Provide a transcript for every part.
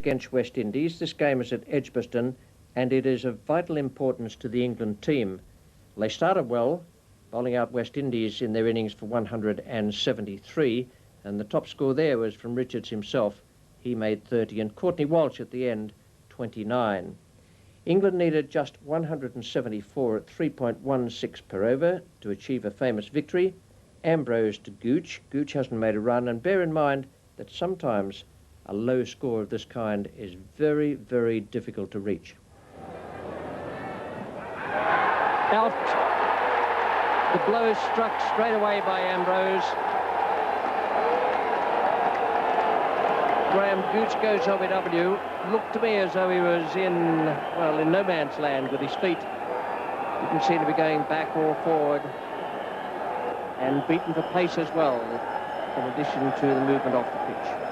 against West Indies. This game is at Edgbaston, and it is of vital importance to the England team. They started well, bowling out West Indies in their innings for 173, and the top score there was from Richards himself. He made 30, and Courtney Walsh at the end, 29. England needed just 174 at 3.16 per over to achieve a famous victory. Ambrose to Gooch. Gooch hasn't made a run, and bear in mind that sometimes a low score of this kind is very, very difficult to reach. Out. The blow struck straight away by Ambrose. Graham Gooch goes OBW. Looked to me as though he was in no man's land with his feet. Didn't seem to be going back or forward. And beaten for pace as well, in addition to the movement off the pitch.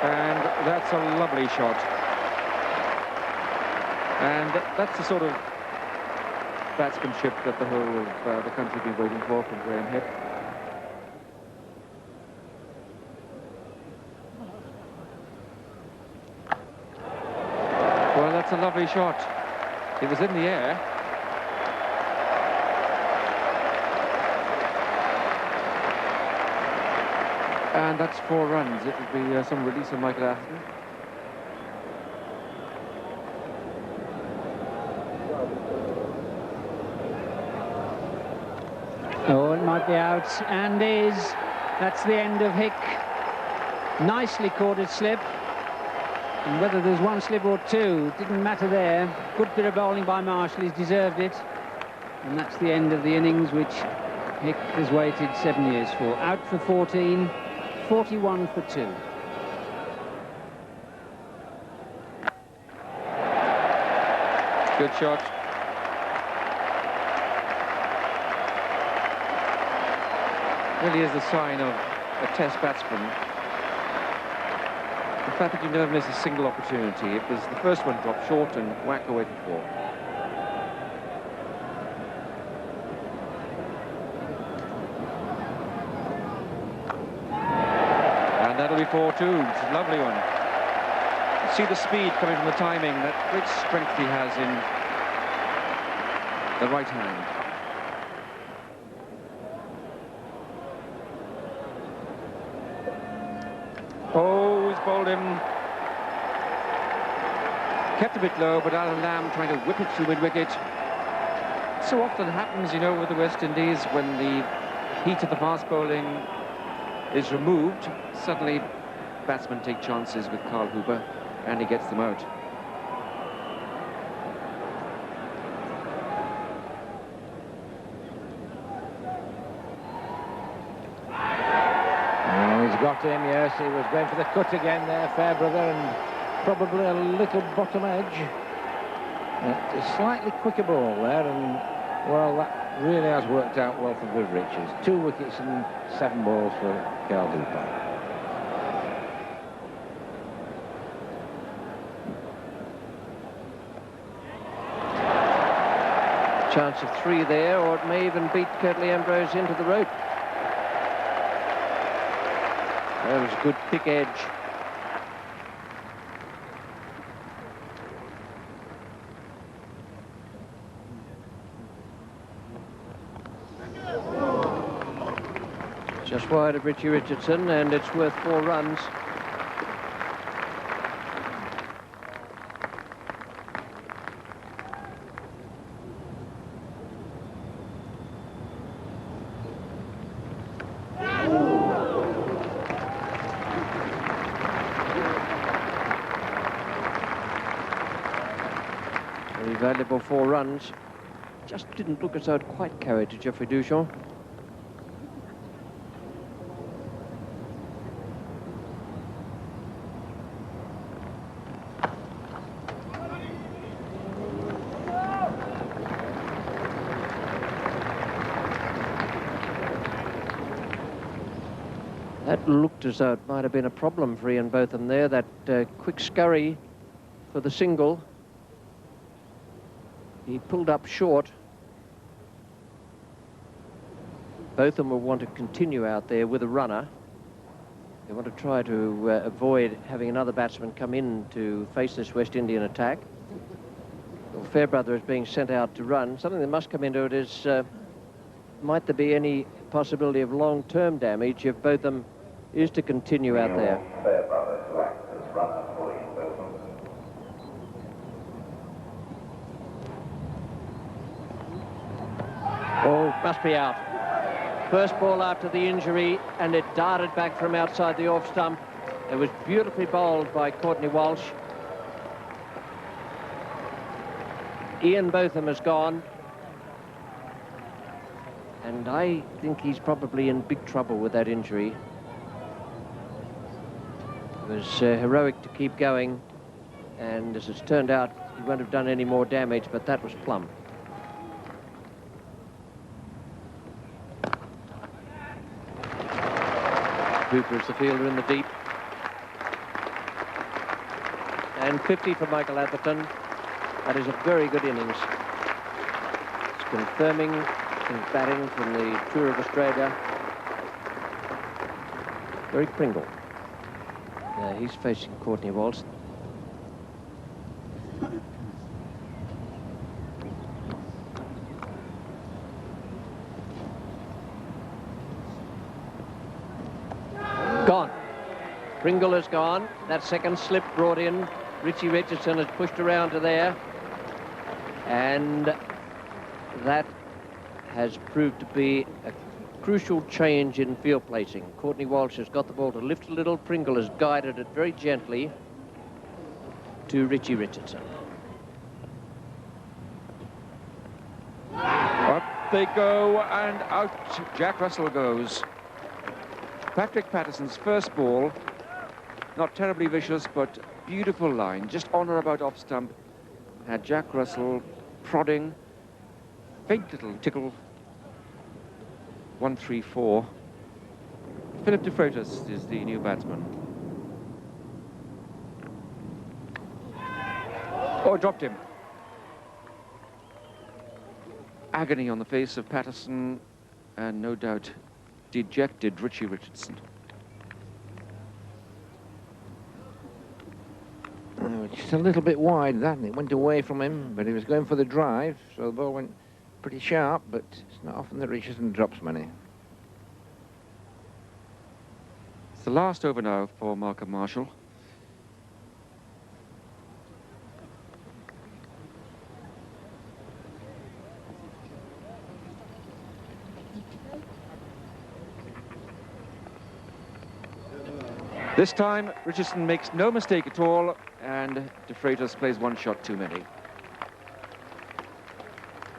And that's a lovely shot. And that's the sort of batsmanship that the whole of the country have been waiting for from Graham Hipp. Well, that's a lovely shot. It was in the air. And that's 4 runs. It would be some release of Michael Atherton. Oh, it might be out, and is. That's the end of Hick. Nicely corded slip. And whether there's 1 slip or 2, didn't matter there. Good bit of bowling by Marshall, he's deserved it. And that's the end of the innings, which Hick has waited 7 years for. Out for 14, 41 for 2. Good shot. Really is the sign of a test batsman. The fact that you never miss a single opportunity. It was the first one dropped short and whack away for 4. And that'll be 4 too. It's a lovely one. You see the speed coming from the timing, that great strength he has in the right hand. Oh, he's bowled him. Kept a bit low, but Alan Lamb trying to whip it through mid-wicket. So often happens, you know, with the West Indies, when the heat of the fast bowling is removed, suddenly batsmen take chances with Carl Hooper, and he gets them out. Got him, yes, he was going for the cut again there, Fairbrother, and probably a little bottom edge. A slightly quicker ball there, and, well, that really has worked out well for Viv Richards. 2 wickets and 7 balls for Carl Hooper. Chance of 3 there, or it may even beat Curtly Ambrose into the rope. That was a good thick edge. Just wide of Richie Richardson, and it's worth 4 runs. Very valuable 4 runs. Just didn't look as though it quite carried to Geoffrey Duchamp. That looked as though it might have been a problem for Ian Botham there, that quick scurry for the single. He pulled up short. Both of them will want to continue out there with a runner. They want to try to avoid having another batsman come in to face this West Indian attack. Well, Fairbrother is being sent out to run. Something that must come into it is, might there be any possibility of long-term damage if both of them is to continue out there? Fairbrother to act as runner for Ian Botham. Oh, must be out. First ball after the injury, and it darted back from outside the off stump. It was beautifully bowled by Courtney Walsh. Ian Botham has gone. And I think he's probably in big trouble with that injury. It was heroic to keep going. And as it's turned out, he won't have done any more damage, but that was plumb. Cooper is the fielder in the deep. And 50 for Michael Atherton. That is a very good innings. It's confirming his batting from the tour of Australia. Very Pringle. He's facing Courtney Walsh. Gone. Pringle has gone. That second slip brought in. Richie Richardson has pushed around to there. And that has proved to be a crucial change in field placing. Courtney Walsh has got the ball to lift a little. Pringle has guided it very gently to Richie Richardson. Up they go, and out Jack Russell goes. Patrick Patterson's first ball, not terribly vicious, but beautiful line, just on or about off stump. Had Jack Russell prodding, faint little tickle. 1-3-4. Philip de Freitas is the new batsman. Oh, dropped him. Agony on the face of Patterson, and no doubt dejected Richie Richardson. Oh, just a little bit wide, that, and it went away from him, but he was going for the drive, so the ball went pretty sharp, but it's not often that Richardson drops many. It's the last over now for Malcolm Marshall. This time, Richardson makes no mistake at all, and de Freitas plays one shot too many.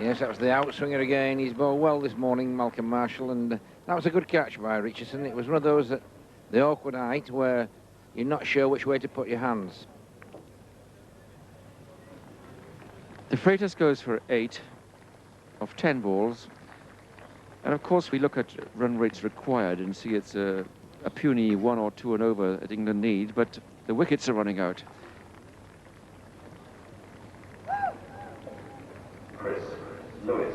Yes, that was the outswinger again. He's bowled well this morning, Malcolm Marshall, and that was a good catch by Richardson. It was one of those at the awkward height where you're not sure which way to put your hands. De Freitas goes for 8 of 10 balls. And of course, we look at run rates required and see it's a puny 1 or 2 and over that England need, but the wickets are running out. Chris Lewis.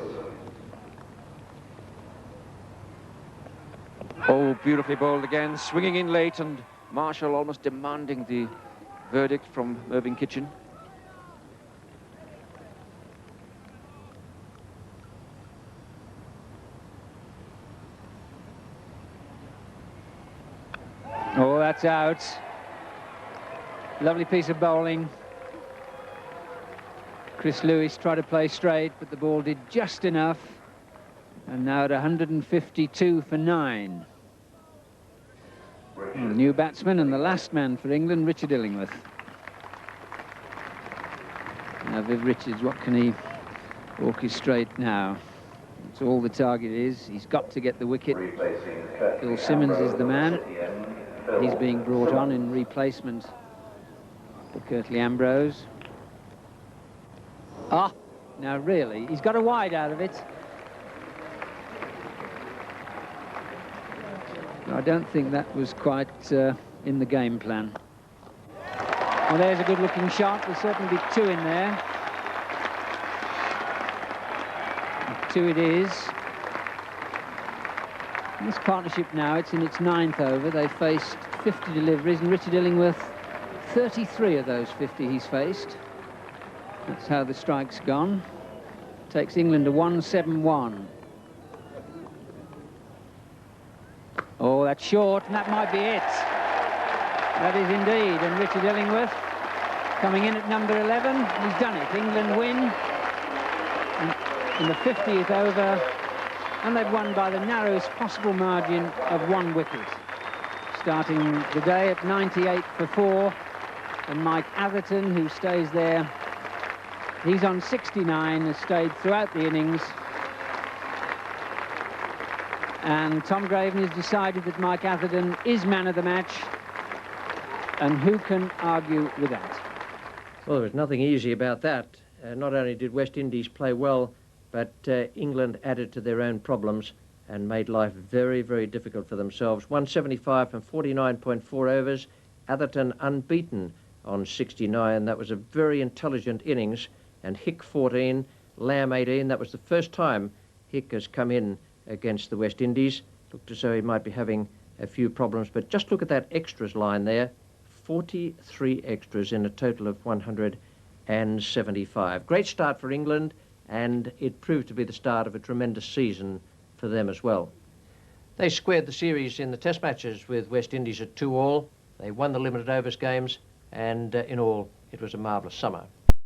Oh, beautifully bowled again, swinging in late, and Marshall almost demanding the verdict from Irving Kitchen. Oh, that's out. Lovely piece of bowling. Chris Lewis tried to play straight, but the ball did just enough. And now at 152 for 9. The new batsman and the last man for England, Richard Illingworth. Now Viv Richards, what can he orchestrate now? That's all the target is. He's got to get the wicket. Phil Simmons is the man. He's being brought on in replacement for Curtly Ambrose. Ah, now really, he's got a wide out of it. I don't think that was quite in the game plan. Well, there's a good-looking shot. There'll certainly be 2 in there. 2 it is. This partnership now, it's in its 9th over. They've faced 50 deliveries, and Richard Illingworth, 33 of those 50 he's faced. That's how the strike's gone. Takes England to 171. Oh, that's short, and that might be it. That is indeed, and Richard Illingworth coming in at number 11. He's done it. England win in the 50th over, and they've won by the narrowest possible margin of 1 wicket. Starting the day at 98 for 4, and Mike Atherton, who stays there, he's on 69, has stayed throughout the innings. And Tom Graven has decided that Mike Atherton is man of the match, and who can argue with that? Well, there was nothing easy about that. Not only did West Indies play well, but England added to their own problems and made life very, very difficult for themselves. 175 from 49.4 overs. Atherton unbeaten on 69. That was a very intelligent innings. And Hick 14, Lamb 18. That was the first time Hick has come in against the West Indies. Looked as though he might be having a few problems, but just look at that extras line there. 43 extras in a total of 175. Great start for England, and it proved to be the start of a tremendous season for them as well. They squared the series in the test matches with West Indies at 2-all. They won the limited overs games, and in all, it was a marvellous summer.